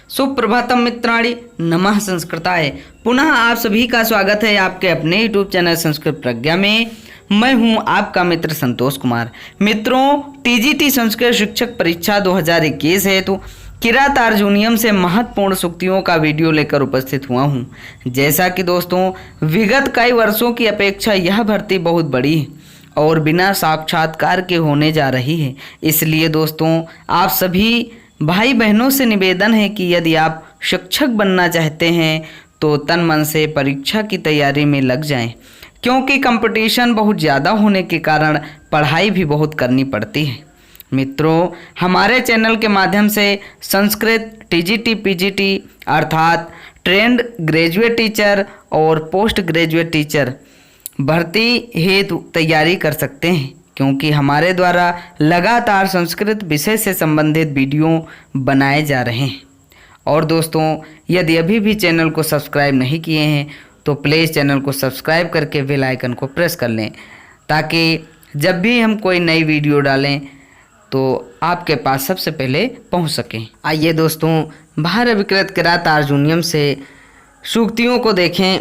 सुप्रभातम मित्राणि, नमः संस्कृताय। पुनः आप सभी का स्वागत है आपके अपने यूट्यूब चैनल संस्कृत प्रज्ञा में। मैं हूं आपका मित्र संतोष कुमार। मित्रों, टीजीटी संस्कृत शिक्षक परीक्षा 2021 हेतु किरात अर्जुनियम से महत्वपूर्ण सूक्तियों का वीडियो लेकर उपस्थित हुआ हूं। जैसा कि दोस्तों, विगत कई वर्षों की अपेक्षा यह भर्ती बहुत बड़ी है और बिना साक्षात्कार के होने जा रही है। इसलिए दोस्तों, आप सभी भाई बहनों से निवेदन है कि यदि आप शिक्षक बनना चाहते हैं तो तन मन से परीक्षा की तैयारी में लग जाएं, क्योंकि कंपटीशन बहुत ज़्यादा होने के कारण पढ़ाई भी बहुत करनी पड़ती है। मित्रों, हमारे चैनल के माध्यम से संस्कृत टीजीटी पीजीटी अर्थात ट्रेंड ग्रेजुएट टीचर और पोस्ट ग्रेजुएट टीचर भर्ती हेतु तैयारी कर सकते हैं, क्योंकि हमारे द्वारा लगातार संस्कृत विषय से संबंधित वीडियो बनाए जा रहे हैं। और दोस्तों, यदि अभी भी चैनल को सब्सक्राइब नहीं किए हैं तो प्लीज़ चैनल को सब्सक्राइब करके बेल आइकन को प्रेस कर लें, ताकि जब भी हम कोई नई वीडियो डालें तो आपके पास सबसे पहले पहुंच सकें। आइए दोस्तों, बाहर विकृत किरात अर्जुनियम से सूक्तियों को देखें।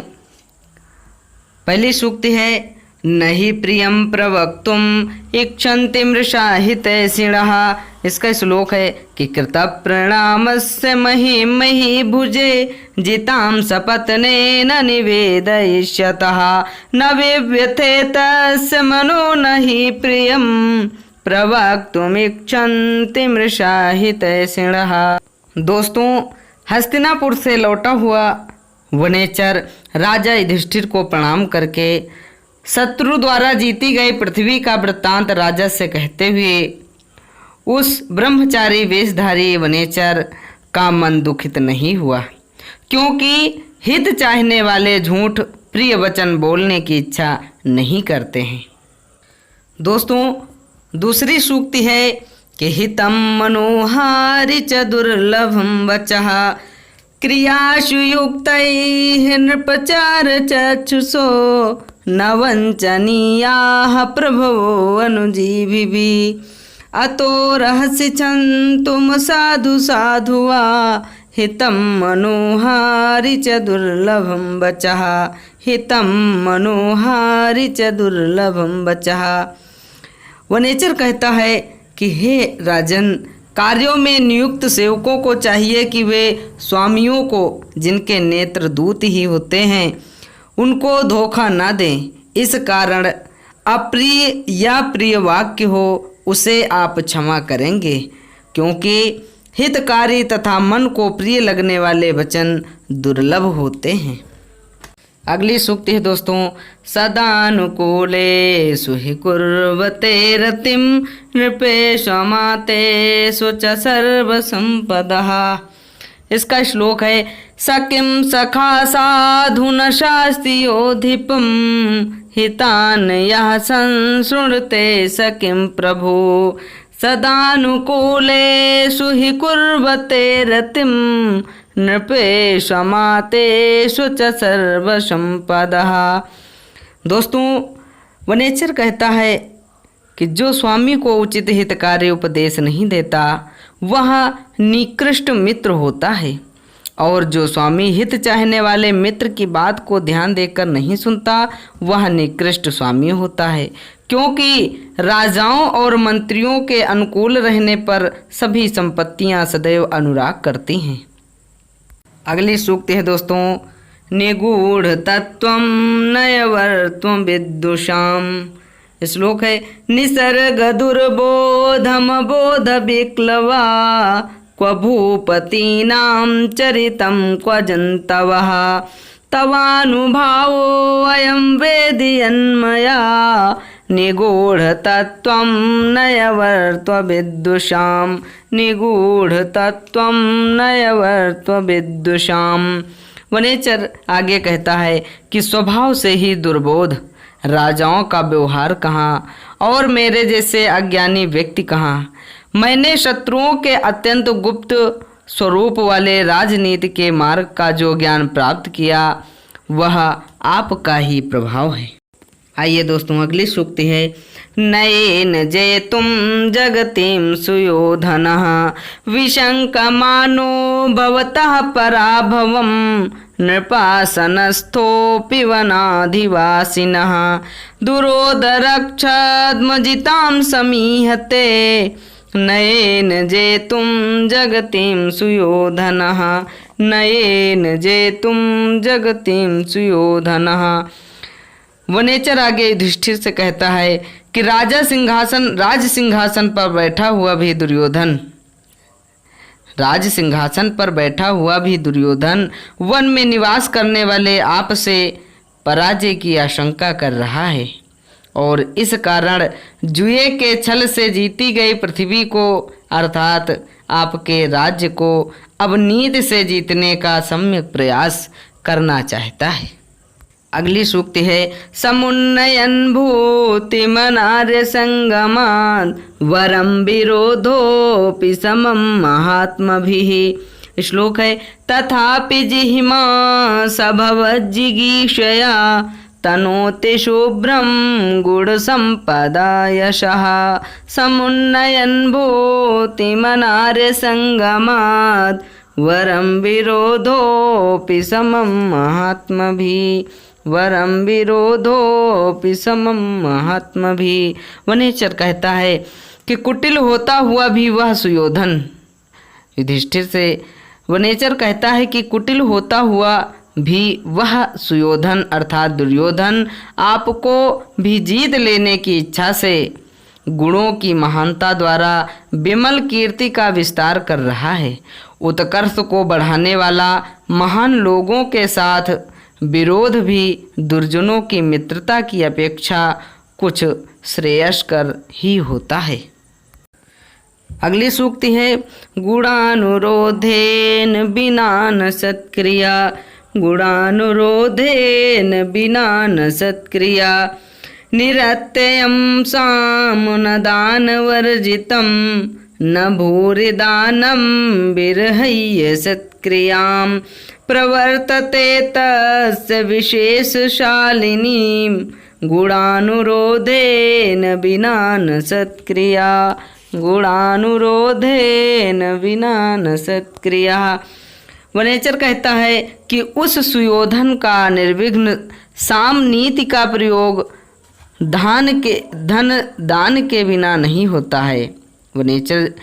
पहली सूक्ति है, नहि प्रियम प्रवक्तुम इक्षन्ति मृषा हितैषिणः। इसका श्लोक है कि कृत प्रणामस्य मही मही भुजे जितां सपत्नेन निवेदयिष्यतः न विव्यथे तस्य मनो नहि प्रियम प्रवक्तुम इक्षन्ति मृषा हितैषिणः। दोस्तों, हस्तिनापुर से लौटा हुआ वनेचर राजा युधिष्ठिर को प्रणाम करके शत्रु द्वारा जीती गई पृथ्वी का वृत्तांत राजा से कहते हुए उस ब्रह्मचारी वेशधारी वनेचर का मन दुखित नहीं हुआ, क्योंकि हित चाहने वाले झूठ प्रिय वचन बोलने की इच्छा नहीं करते हैं। दोस्तों, दूसरी सूक्ति है कि हितम मनोहारि च दुर्लभम वचः क्रियाशु युक्तैः नृपचार चक्षुषो न वञ्चनीयाः प्रभवो अनुजीविभिः अतो रहसि छन्तुम साधु साधुवा हितं मनोहारि च दुर्लभं वचः हितं मनोहारि च दुर्लभं वचः। वनेचर कहता है कि हे राजन, कार्यों में नियुक्त सेवकों को चाहिए कि वे स्वामियों को, जिनके नेत्र दूत ही होते हैं, उनको धोखा न दें। इस कारण अप्रिय या प्रिय वाक्य हो उसे आप क्षमा करेंगे, क्योंकि हितकारी तथा मन को प्रिय लगने वाले वचन दुर्लभ होते हैं। अगली सूक्ति है दोस्तों, सदानुकूले सुहि कुर्वते रतिम नृपे क्षमाते च सर्वसंपदः। इसका श्लोक है, सकिं सखा साधु न शास्ति योधिपम हितान यः संशृणुते सकिं प्रभु सदानुकूले सुहि कुर्वते रतिम नृपे क्षमातेषु च सर्वसंपदः। दोस्तों, वनेचर कहता है कि जो स्वामी को उचित हितकारी उपदेश नहीं देता वह निकृष्ट मित्र होता है, और जो स्वामी हित चाहने वाले मित्र की बात को ध्यान देकर नहीं सुनता वह निकृष्ट स्वामी होता है, क्योंकि राजाओं और मंत्रियों के अनुकूल रहने पर सभी संपत्तियां सदैव अनुराग करती हैं। अगली सूक्ति है दोस्तों, निगूढ़ तत्वं नयवर्त्वं विदुषाम्। श्लोक है, निसर्ग दुर्बोधम बोध विक्लवा क्व भूपतीनां चरितं क्व जन्तवः तवानुभावो अयं वेदयन्मया निगूढ़ तत्वं नयवर्त्व विदुषाम् निगूढ़ तत्वं नयवर्त्व विदुषाम्। वनेचर आगे कहता है कि स्वभाव से ही दुर्बोध राजाओं का व्यवहार कहाँ और मेरे जैसे अज्ञानी व्यक्ति कहाँ। मैंने शत्रुओं के अत्यंत गुप्त स्वरूप वाले राजनीति के मार्ग का जो ज्ञान प्राप्त किया वह आपका ही प्रभाव है। आइए दोस्तों, अगली सूक्ति है, नयेन जेतुं जगतिं सुयोधनः विशङ्कमानो भवतः पराभवं नृपासनस्थोऽपि वनाधिवासिनः दुरोदरक्षद्मजितां समीहते नयेन जेतुं जगतिं सुयोधनः नयेन जेतुं जगतिं सुयोधनः। वनेचर आगे युधिष्ठिर से कहता है कि राज सिंहासन पर बैठा हुआ भी दुर्योधन वन में निवास करने वाले आप से पराजय की आशंका कर रहा है और इस कारण जुए के छल से जीती गई पृथ्वी को अर्थात आपके राज्य को अब नीति से जीतने का सम्यक प्रयास करना चाहता है। अगली सूक्ति है समुन्नयन भूतिमनार्य संगमात् वरम विरोधोऽपि समं महात्मभिः। श्लोक है तथापि जिह्मा सभवज्जिगीषया तनोति शुभ्रं गुणसम्पदा यशः समुन्नयन भूतिमनार्य संगमात् वरम विरोधोऽपि समं महात्मभिः वरम विरोधोऽपि समं महात्मभिः। वनेचर कहता है कि कुटिल होता हुआ भी वह सुयोधन युधिष्ठिर से वनेचर कहता है कि कुटिल होता हुआ भी वह सुयोधन अर्थात दुर्योधन आपको भी जीत लेने की इच्छा से गुणों की महानता द्वारा विमल कीर्ति का विस्तार कर रहा है। उत्कर्ष को बढ़ाने वाला महान लोगों के साथ विरोध भी दुर्जनों की मित्रता की अपेक्षा कुछ श्रेयस्कर ही होता है। अगली सूक्ति है गुणानुरोधेन बिना न सत्क्रिया गुणानुरोधेन बिना न सत्क्रिया निरत्यं सामुनदानवर्जितं न भूरिदानं विरहय्य सत्क्रियां प्रवर्तते तस्य विशेषशालिनीं गुणानुरोधेन विना न सत्क्रिया गुणानुरोधेन विना न सत्क्रिया। वनेचर कहता है कि उस सुयोधन का निर्विघ्न साम नीति का प्रयोग धन दान के बिना नहीं होता है। वनेचर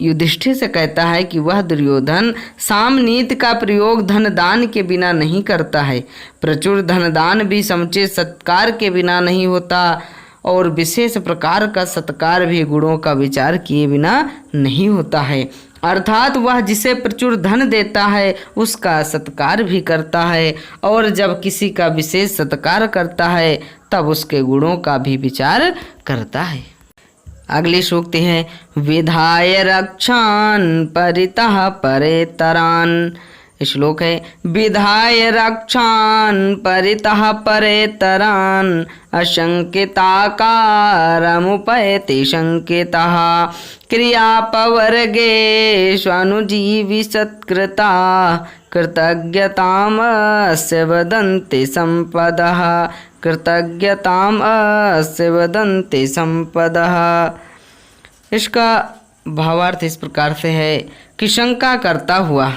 युधिष्ठिर से कहता है कि वह दुर्योधन साम नीति का प्रयोग धन दान के बिना नहीं करता है। प्रचुर धन दान भी समुचित सत्कार के बिना नहीं होता और विशेष प्रकार का सत्कार भी गुणों का विचार किए बिना नहीं होता है। अर्थात वह जिसे प्रचुर धन देता है उसका सत्कार भी करता है और जब किसी का विशेष सत्कार करता है तब उसके गुणों का भी विचार करता है। अगली सूक्ति है विधाय रक्षान् परितः परेतरान्। श्लोक है विधाय रक्षान् परितः परेतरान् अशंकिताकारमुपैति शंकितः क्रियापवर्गेष्वनुजीविसत्कृता कृतज्ञतामस्य वदन्ति संपदः कृतज्ञतामस्य वदन्ति संपदः। इसका भावार्थ इस प्रकार से है कि शंका करता हुआ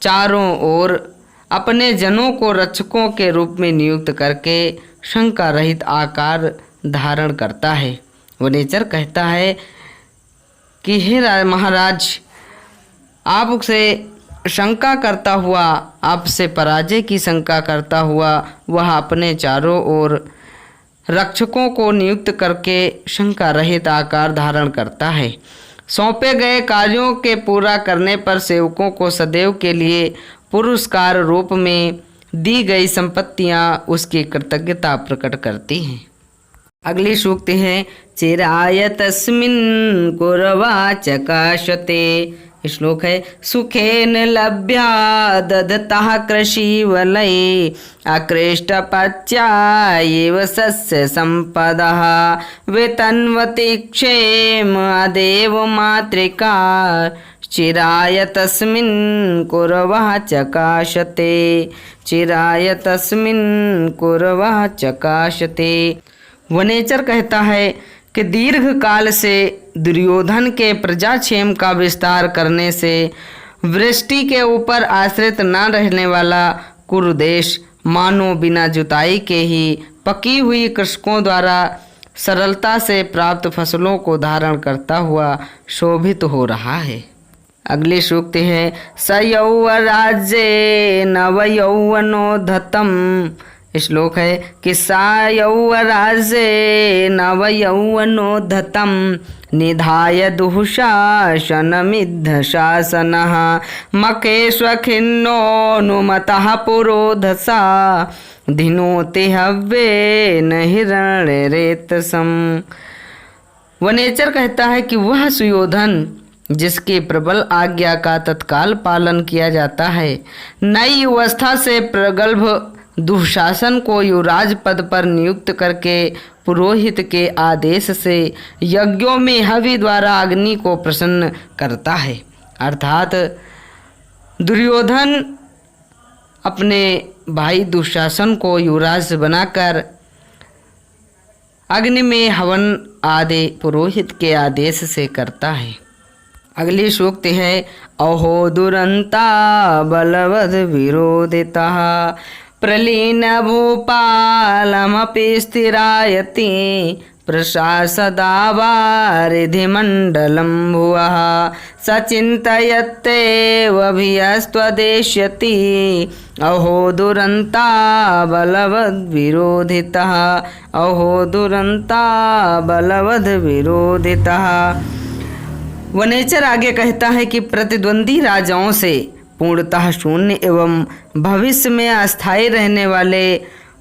चारों ओर अपने जनों को रक्षकों के रूप में नियुक्त करके शंका रहित आकार धारण करता है। वनेचर कहता है कि हे महाराज, आपसे शंका करता हुआ, आपसे पराजय की शंका करता हुआ वह अपने चारों ओर रक्षकों को नियुक्त करके शंका रहित आकार धारण करता है। सौंपे गए कार्यों के पूरा करने पर सेवकों को सदैव के लिए पुरस्कार रूप में दी गई संपत्तियां उसकी कृतज्ञता प्रकट करती हैं। अगली सूक्ति है चिराय तस्मिन् कुरवाचकाशते। श्लोक है सुखेन लभ्या ददतः कृषिवलये अकृष्टपच्यायैव सस्य संपदः वेतन्वति क्षेम अदेव मातृका चिराय तस्मिन् कुरवः चकाशते चिराय तस्मिन् कुरवः चकाशते। वनेचर कहता है कि दीर्घ काल से दुर्योधन के प्रजाक्षेम का विस्तार करने से वृष्टि के ऊपर आश्रित न रहने वाला कुरुदेश मानो बिना जुताई के ही पकी हुई कृषकों द्वारा सरलता से प्राप्त फसलों को धारण करता हुआ शोभित हो रहा है। अगली सूक्ति है स यौवराज्ये नवयौवनोद्धतम्। श्लोक है कि सा यौवराज्ये नवयौवनोद्धतम् निधाय दुःशासनमिद्धशासनः मखेष्वखिन्नोऽनुमतः पुरोधसा धिनोति हव्येन हिरण्यरेतसम्। वनेचर कहता है कि वह सुयोधन जिसकी प्रबल आज्ञा का तत्काल पालन किया जाता है, नई अवस्था से प्रगल्भ दुशासन को युवराज पद पर नियुक्त करके पुरोहित के आदेश से यज्ञों में हवि द्वारा अग्नि को प्रसन्न करता है। अर्थात दुर्योधन अपने भाई दुशासन को युवराज बनाकर अग्नि में हवन आदि पुरोहित के आदेश से करता है। अगली सूक्ति है अहो दुरंता बलवद विरोधितः प्रलीन भूपालमपि स्थिरायति प्रशासदावारिधिमण्डलं भुवः सचिन्तयत्येवभियस्त्वदेष्यति अहो दुरंता बलवद विरोधितः अहो दुरंता बलवद विरोधितः। वनेचर आगे कहता है कि प्रतिद्वंदी राजाओं से पूर्णतः शून्य एवं भविष्य में अस्थायी रहने वाले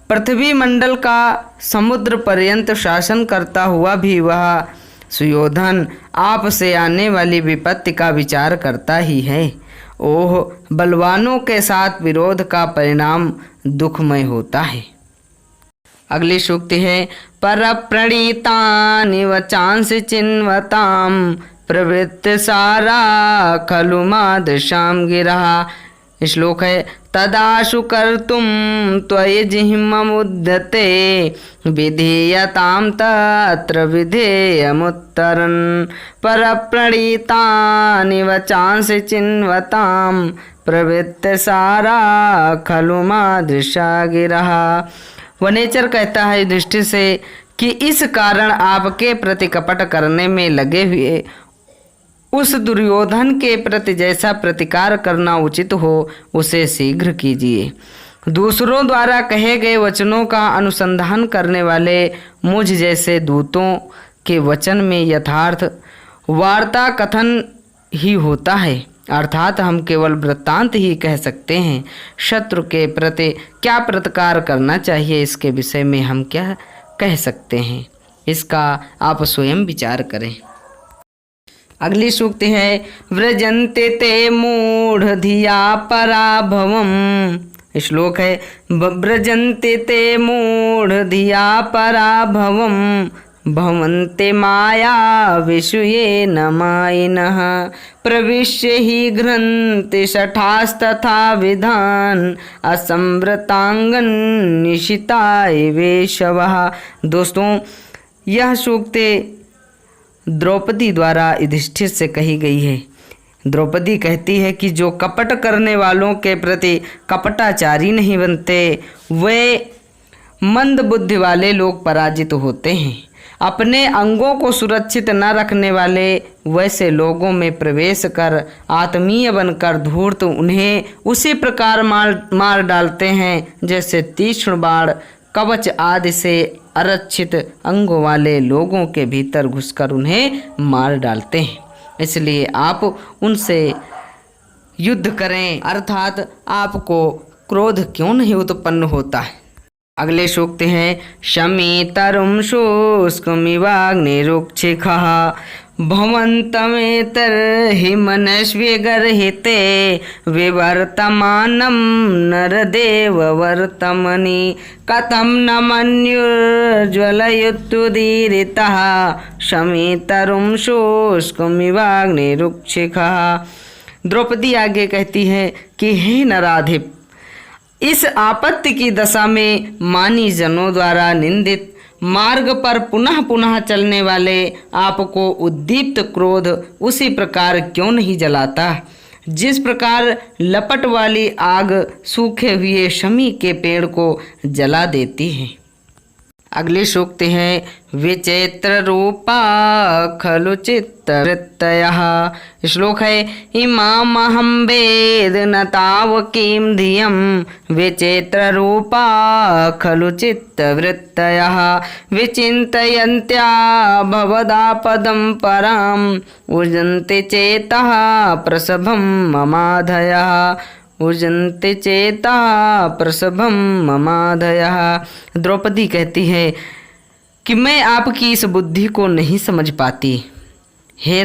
पृथ्वी मंडल का समुद्र पर्यंत शासन करता हुआ भी वह सुयोधन आप से आने वाली विपत्ति का विचार करता ही है। ओह, बलवानों के साथ विरोध का परिणाम दुखमय होता है। अगली सूक्ति है परप्रणीतानि वचांसि चिन्वताम् प्रवृत्ति सारा खलु मादशां गिरः। श्लोक है तदाशु कर्तुं त्वयि जिह्ममुद्यते विधीयतां तत्र विधेयमुत्तरन् परप्रणीतानि वचांसि चिन्वतां प्रवृत्ति सारा खलु मादशा गिरः। वनेचर कहता है युधिष्ठिर से कि इस कारण आपके प्रति कपट करने में लगे हुए उस दुर्योधन के प्रति जैसा प्रतिकार करना उचित हो उसे शीघ्र कीजिए। दूसरों द्वारा कहे गए वचनों का अनुसंधान करने वाले मुझ जैसे दूतों के वचन में यथार्थ वार्ता कथन ही होता है, अर्थात हम केवल वृत्तांत ही कह सकते हैं। शत्रु के प्रति क्या प्रतिकार करना चाहिए इसके विषय में हम क्या कह सकते हैं, इसका आप स्वयं विचार करें। अगली सूक्ति है व्रजन्ते ते मूढ़ धिया पराभवम्। श्लोक है व्रजन्ते ते मूढ़ धिया पराभवम् भवन्ते माया विषये न मायिनः प्रविश्य हि घ्रन्ति शठास्तथा विधान असंवृतांगन निशिताय वेशवः। दोस्तों, यह सूक्ति द्रौपदी द्वारा युधिष्ठिर से कही गई है। द्रौपदी कहती है कि जो कपट करने वालों के प्रति कपटाचारी नहीं बनते वे मंद बुद्धि वाले लोग पराजित होते हैं। अपने अंगों को सुरक्षित न रखने वाले वैसे लोगों में प्रवेश कर आत्मीय बनकर धूर्त उन्हें उसी प्रकार मार डालते हैं जैसे तीक्ष्ण बाण कवच आदि से आरक्षित अंगों वाले लोगों के भीतर घुसकर उन्हें मार डालते हैं। इसलिए आप उनसे युद्ध करें, अर्थात आपको क्रोध क्यों नहीं उत्पन्न होता है। अगले सूक्ति है शमीतरुं शुष्कमिवाग्निरुक्षिखः भवन्तमेतर्हि मनस्विगर्हिते विवर्तमानं नरदेववर्तमनि कथं न मन्युर्ज्वलयुत्तुदीरितः शमीतरुं शुष्कमिवाग्निरुक्षिखः। द्रौपदी आगे कहती है कि हे नराधिप, इस आपत्ति की दशा में मानी जनों द्वारा निंदित मार्ग पर पुनः पुनः चलने वाले आपको उद्दीप्त क्रोध उसी प्रकार क्यों नहीं जलाता जिस प्रकार लपट वाली आग सूखे हुए शमी के पेड़ को जला देती है। अगली सूक्ति है विचित्र रूपा खलु चित्तवृत्तयः। श्लोक है इमामहं वेद न तावकीं धियं विचित्र रूपा खलु चित्तवृत्तयः विचिन्तयन्त्या भवदापदं परां उजन्ति चेतः प्रसभं ममाधयः उजन्ति चेता प्रसभम ममाधयः। द्रौपदी कहती है कि मैं आपकी इस बुद्धि को नहीं समझ पाती। हे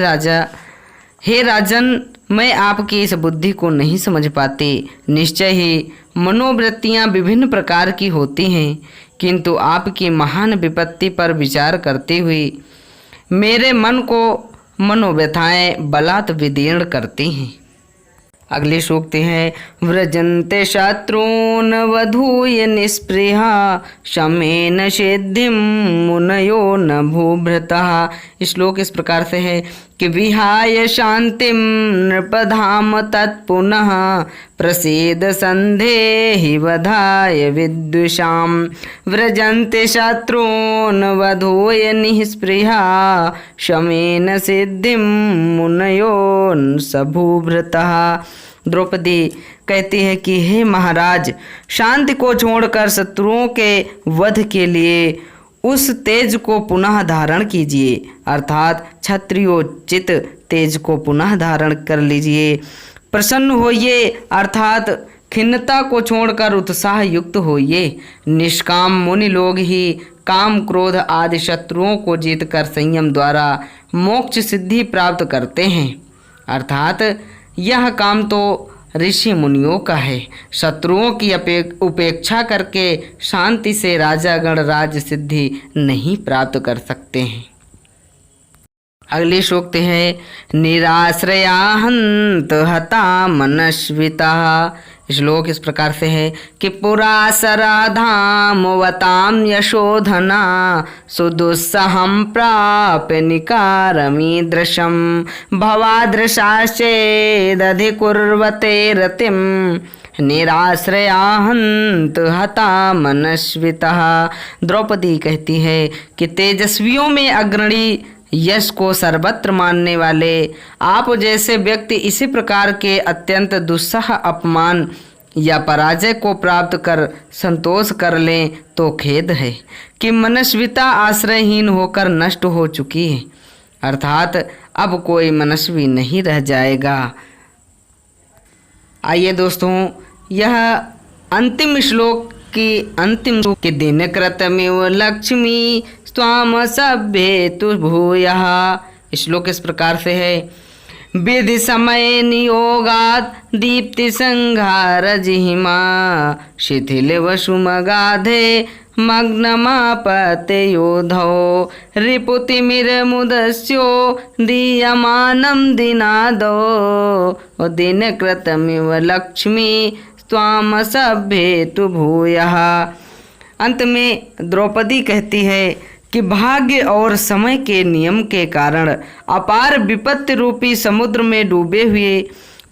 राजन, मैं आपकी इस बुद्धि को नहीं समझ पाती। निश्चय ही मनोवृत्तियाँ विभिन्न प्रकार की होती हैं, किंतु आपकी महान विपत्ति पर विचार करते हुए मेरे मन को मनोव्यथाएं बलात् विदीर्ण करती हैं। अगली सूक्ति है व्रजन्ते शत्रून् वधूय निस्पृहा शमेन सिद्धिं मुनयो न भूभृतः। श्लोक इस प्रकार से है कि विहाय शांतिं नृपधाम तत्पुनः प्रसीद संधेहि वधाय विद्विषां व्रजन्ते शत्रून् वधूय निस्पृहा शमेन सिद्धिं मुनयो न भूभृतः। द्रौपदी कहती है कि हे महाराज, शांति को छोड़कर शत्रुओं के वध के लिए उस तेज को पुनः धारण कीजिए, अर्थात क्षत्रियोचित तेज को पुनः धारण कर लीजिए। प्रसन्न होइए, अर्थात खिन्नता को छोड़कर उत्साह युक्त होइए। निष्काम मुनि लोग ही काम क्रोध आदि शत्रुओं को जीतकर संयम द्वारा मोक्ष सिद्धि प्राप्त करते हैं, अर्थात यह काम तो ऋषि मुनियों का है। शत्रुओं की उपेक्षा करके शांति से राजागण राज्य सिद्धि नहीं प्राप्त कर सकते हैं। अगली सूक्ति है निराश्रया हन्त हता मनस्विता। श्लोक इस प्रकार से है कि पुरासराधाम वताम यशोधना सुदुस्सहं प्राप्य निकारमीदृशं भवादृशाश्चेदधिकुर्वते रतिं निराश्रया हन्त हता मनस्वितः। द्रौपदी कहती है कि तेजस्वियों में अग्रणी यश को सर्वत्र मानने वाले आप जैसे व्यक्ति इसी प्रकार के अत्यंत दुस्सह अपमान या पराजय को प्राप्त कर संतोष कर लें तो खेद है कि मनस्विता आश्रयहीन होकर नष्ट हो चुकी है, अर्थात अब कोई मनस्वी नहीं रह जाएगा। आइए दोस्तों, यह अंतिम श्लोक की अंतिम के दिन कृतमिव लक्ष्मी स्वाम सभ्येतु भूयः। श्लोक इस प्रकार से है विधि समय नियोगात दीप्ति संघार जिहिमा शिथिल वसुमगाधे मग्नमापते योधौ रिपुतिमिरमुदस्यो दीयमानं दिनादो दिनकृतमिव लक्ष्मी स्वाम सभ्येतु भूयः। अंत में द्रौपदी कहती है कि भाग्य और समय के नियम के कारण अपार विपत्ति रूपी समुद्र में डूबे हुए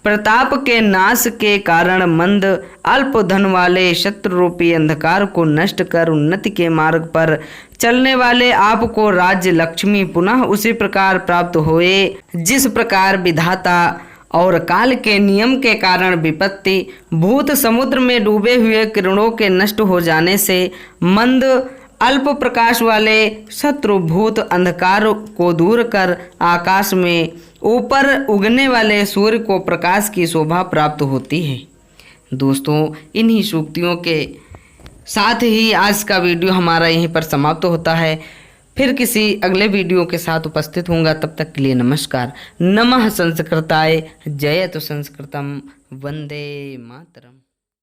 प्रताप के नाश के कारण मंद अल्प धन वाले शत्रु रूपी अंधकार को नष्ट कर उन्नति के मार्ग पर चलने वाले आपको राज्य लक्ष्मी पुनः उसी प्रकार प्राप्त हुए जिस प्रकार विधाता और काल के नियम के कारण विपत्ति भूत समुद्र में डूबे हुए किरणों के नष्ट हो जाने से मंद अल्प प्रकाश वाले शत्रु भूत अंधकार को दूर कर आकाश में ऊपर उगने वाले सूर्य को प्रकाश की शोभा प्राप्त होती है। दोस्तों, इन्हीं सूक्तियों के साथ ही आज का वीडियो हमारा यहीं पर समाप्त होता है। फिर किसी अगले वीडियो के साथ उपस्थित होऊंगा, तब तक के लिए नमस्कार। नमः संस्कृताय, जयतु संस्कृतम, वंदे मातरम।